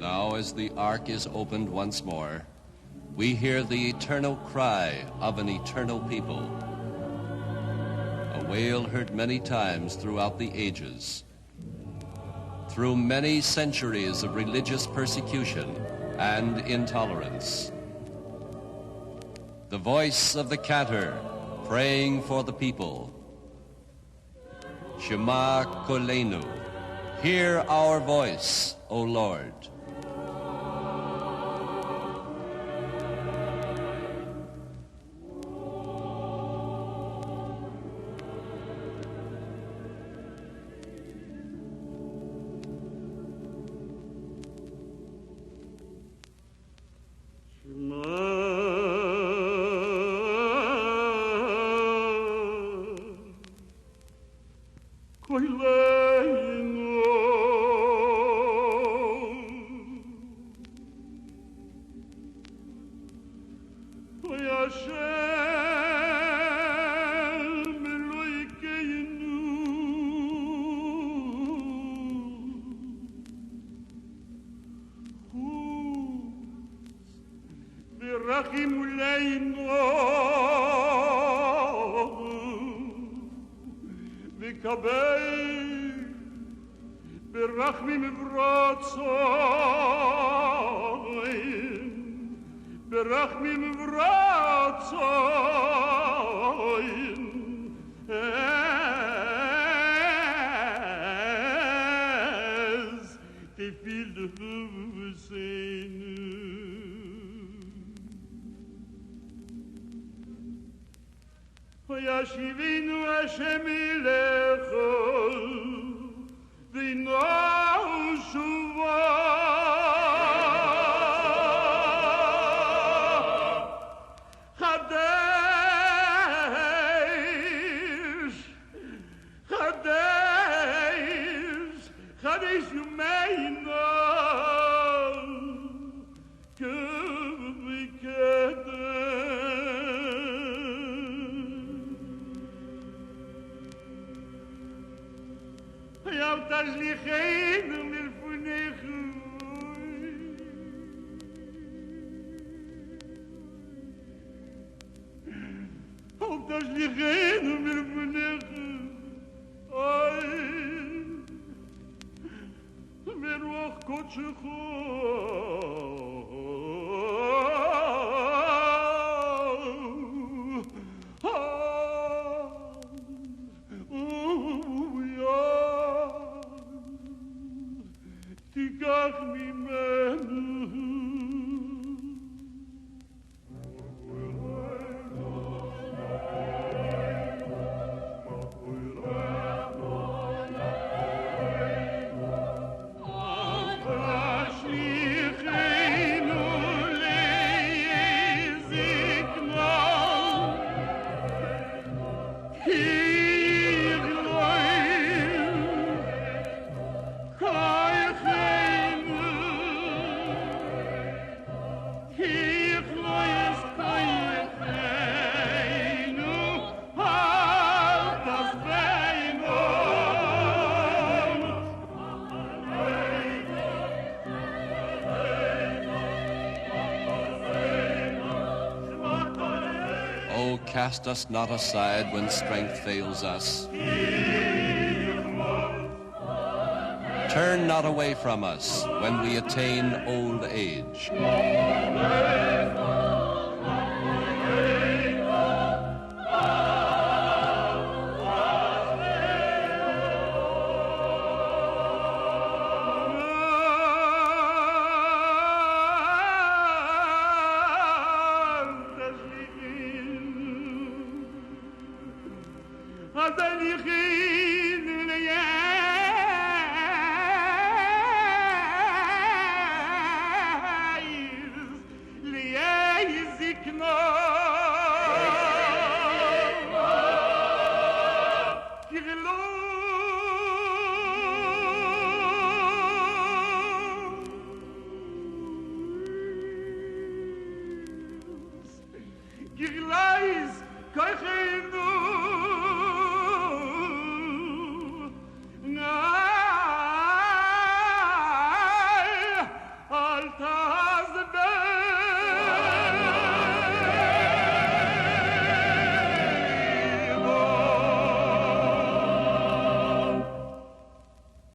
Now, as the ark is opened once more, we hear the eternal cry of an eternal people, a wail heard many times throughout the ages. Through many centuries of religious persecution and intolerance, the voice of the cantor praying for the people. Shema Koleinu, hear our voice, O Lord. Cast us not aside when strength fails us. Turn not away from us when we attain old age. Adani khil ya